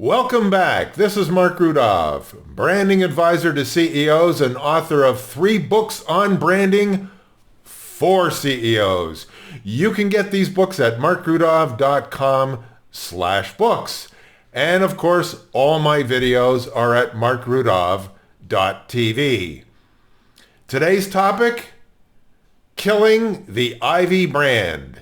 Welcome back. This is Marc Rudov, branding advisor to CEOs and author of 3 books on branding for CEOs. You can get these books at markrudov.com/books. And of course, all my videos are at markrudov.tv. Today's topic, killing the Ivy brand.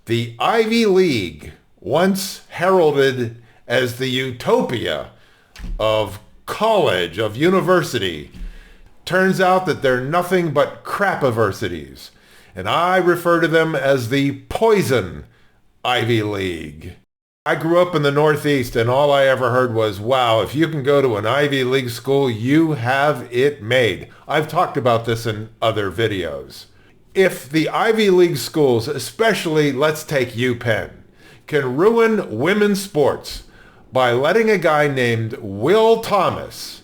The Ivy League, once heralded as the utopia of college, of university, turns out that they're nothing but crapiversities. And I refer to them as the poison Ivy League. I grew up in the Northeast and all I ever heard was, wow, if you can go to an Ivy League school, you have it made. I've talked about this in other videos. If the Ivy League schools, especially let's take UPenn, can ruin women's sports by letting a guy named Will Thomas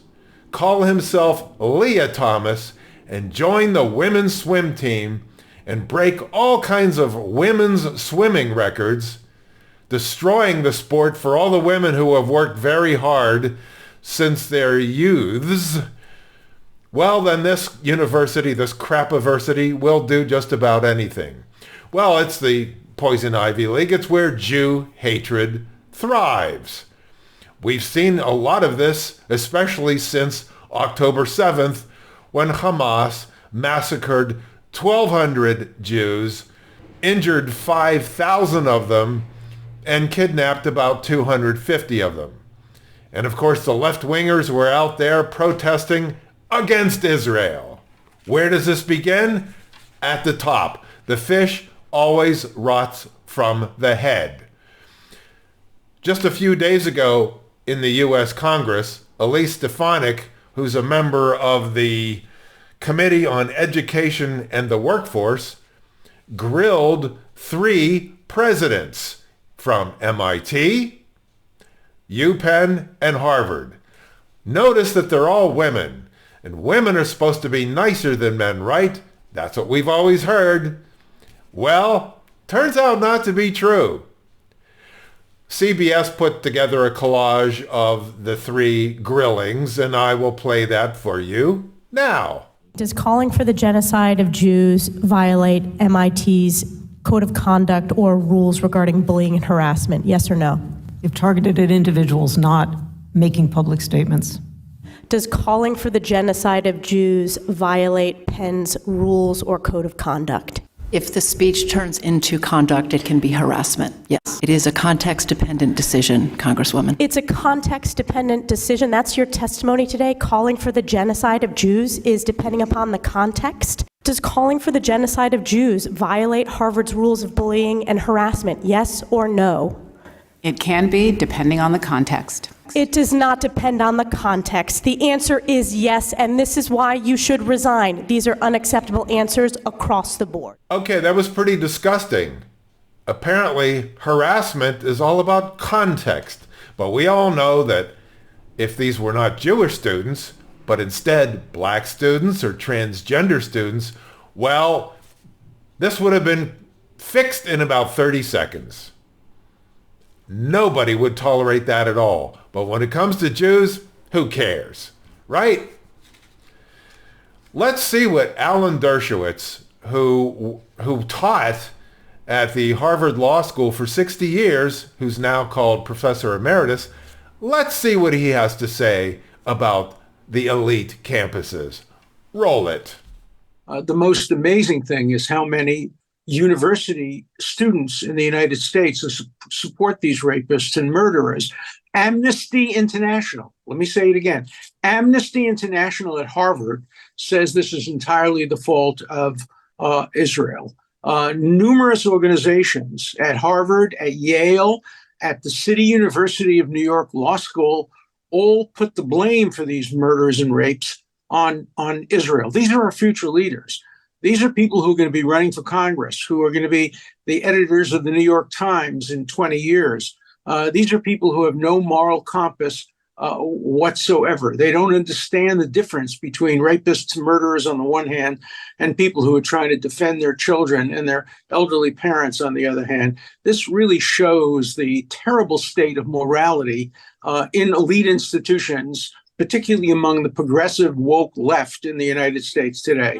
call himself Leah Thomas and join the women's swim team and break all kinds of women's swimming records, destroying the sport for all the women who have worked very hard since their youths, well, then this university, this crapiversity, will do just about anything. Well, it's the poison Ivy League. It's where Jew hatred thrives. We've seen a lot of this, especially since October 7th, when Hamas massacred 1,200 Jews, injured 5,000 of them, and kidnapped about 250 of them. And of course, the left-wingers were out there protesting against Israel. Where does this begin? At the top. The fish always rots from the head. Just a few days ago in the U.S. Congress, Elise Stefanik, who's a member of the Committee on Education and the Workforce, grilled 3 presidents from MIT, UPenn, and Harvard. Notice that they're all women, and women are supposed to be nicer than men, right? That's what we've always heard. Well, turns out not to be true. CBS put together a collage of the 3 grillings, and I will play that for you now. Does calling for the genocide of Jews violate MIT's code of conduct or rules regarding bullying and harassment? Yes or no? If targeted at individuals, not making public statements. Does calling for the genocide of Jews violate Penn's rules or code of conduct? If the speech turns into conduct, it can be harassment. Yes, it is a context-dependent decision, Congresswoman. It's a context-dependent decision. That's your testimony today. Calling for the genocide of Jews is depending upon the context. Does calling for the genocide of Jews violate Harvard's rules of bullying and harassment? Yes or no? It can be, depending on the context. It does not depend on the context. The answer is yes, and this is why you should resign. These are unacceptable answers across the board. Okay, that was pretty disgusting. Apparently, harassment is all about context. But we all know that if these were not Jewish students, but instead black students or transgender students, well, this would have been fixed in about 30 seconds. Nobody would tolerate that at all. But when it comes to Jews, who cares, right? Let's see what Alan Dershowitz, who taught at the Harvard Law School for 60 years, who's now called Professor Emeritus, let's see what he has to say about the elite campuses. Roll it. The most amazing thing is how many university students in the United States support these rapists and murderers. Amnesty International, let me say it again. Amnesty International at Harvard says this is entirely the fault of Israel. Numerous organizations at Harvard, at Yale, at the City University of New York Law School all put the blame for these murders and rapes on Israel. These are our future leaders. These are people who are going to be running for Congress, who are going to be the editors of the New York Times in 20 years. These are people who have no moral compass, whatsoever. They don't understand the difference between rapists and murderers on the one hand and people who are trying to defend their children and their elderly parents on the other hand. This really shows the terrible state of morality in elite institutions, particularly among the progressive woke left in the United States today.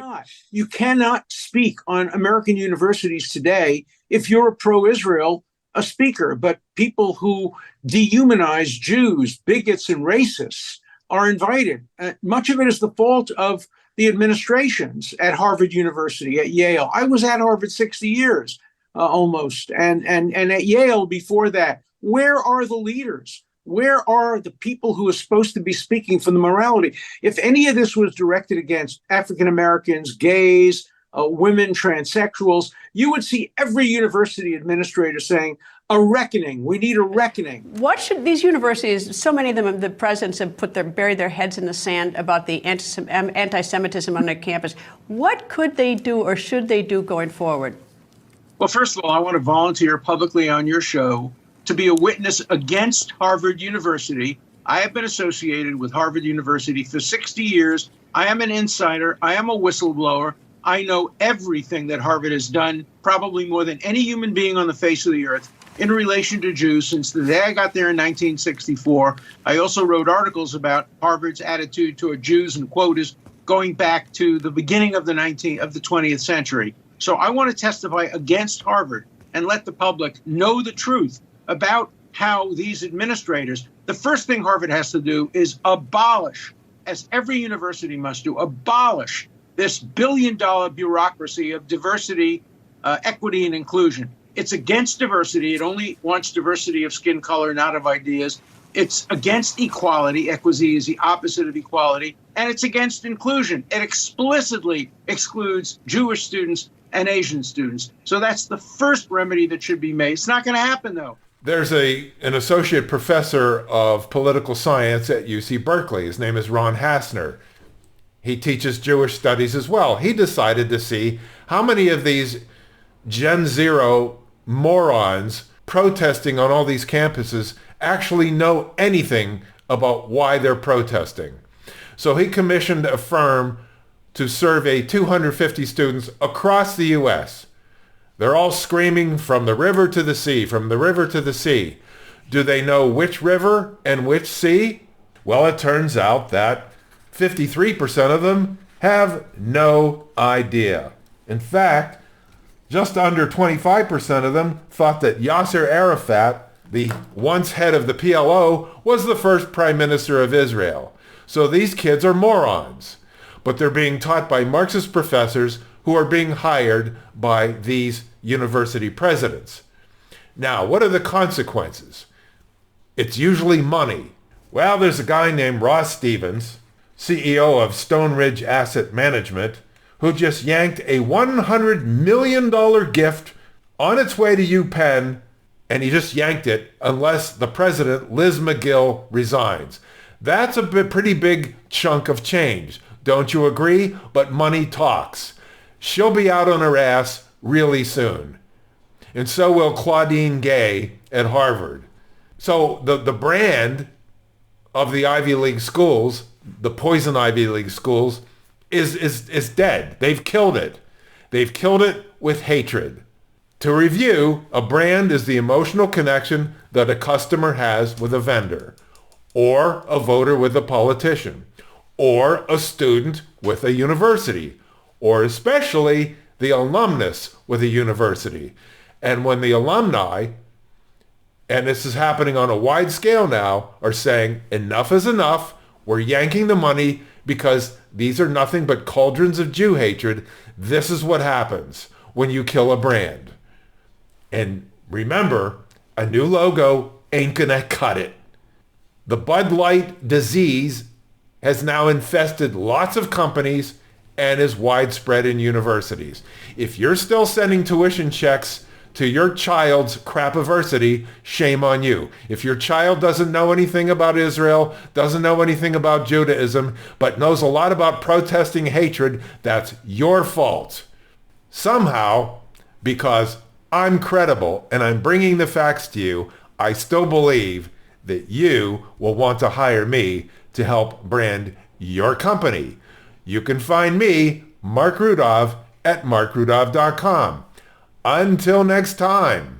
You cannot speak on American universities today if you're a pro-Israel a speaker, but people who dehumanize Jews, bigots, and racists are invited. Much of it is the fault of the administrations at Harvard University, at Yale. I was at Harvard 60 years almost, and at Yale before that. Where are the leaders? Where are the people who are supposed to be speaking for the morality? If any of this was directed against African Americans, gays, women, transsexuals, you would see every university administrator saying, a reckoning. We need a reckoning. What should these universities, so many of them, the presidents have buried their heads in the sand about the anti-Semitism on their campus. What could they do or should they do going forward? Well, first of all, I want to volunteer publicly on your show to be a witness against Harvard University. I have been associated with Harvard University for 60 years. I am an insider. I am a whistleblower. I know everything that Harvard has done, probably more than any human being on the face of the earth, in relation to Jews since the day I got there in 1964. I also wrote articles about Harvard's attitude toward Jews and quotas going back to the beginning of the 20th century. So I want to testify against Harvard and let the public know the truth about how these administrators, the first thing Harvard has to do is abolish, as every university must do, abolish this billion-dollar bureaucracy of diversity, equity, and inclusion. It's against diversity. It only wants diversity of skin color, not of ideas. It's against equality. Equity is the opposite of equality. And it's against inclusion. It explicitly excludes Jewish students and Asian students. So that's the first remedy that should be made. It's not going to happen, though. There's an associate professor of political science at UC Berkeley. His name is Ron Hassner. He teaches Jewish studies as well. He decided to see how many of these Gen Zero morons protesting on all these campuses actually know anything about why they're protesting. So he commissioned a firm to survey 250 students across the U.S. They're all screaming from the river to the sea, from the river to the sea. Do they know which river and which sea? Well, it turns out that 53% of them have no idea. In fact, just under 25% of them thought that Yasser Arafat, the once head of the PLO, was the first prime minister of Israel. So these kids are morons, but they're being taught by Marxist professors who are being hired by these university presidents. Now, what are the consequences? It's usually money. Well, there's a guy named Ross Stevens, CEO of Stone Ridge Asset Management, who just yanked a $100 million gift on its way to UPenn, and he just yanked it unless the president, Liz McGill, resigns. That's a pretty big chunk of change. Don't you agree? But money talks. She'll be out on her ass really soon. And so will Claudine Gay at Harvard. So the brand of the Ivy League schools, the poison Ivy League schools, is dead. They've killed it. They've killed it with hatred. To review, a brand is the emotional connection that a customer has with a vendor, or a voter with a politician, or a student with a university, or especially the alumnus with a university. And when the alumni, and this is happening on a wide scale now, are saying enough is enough, we're yanking the money because these are nothing but cauldrons of Jew hatred, this is what happens when you kill a brand. And remember, a new logo ain't gonna cut it. The Bud Light disease has now infested lots of companies and is widespread in universities. If you're still sending tuition checks to your child's crapiversity, shame on you. If your child doesn't know anything about Israel, doesn't know anything about Judaism, but knows a lot about protesting hatred, that's your fault. Somehow, because I'm credible and I'm bringing the facts to you, I still believe that you will want to hire me to help brand your company. You can find me, Marc Rudov, at marcrudov.com. Until next time.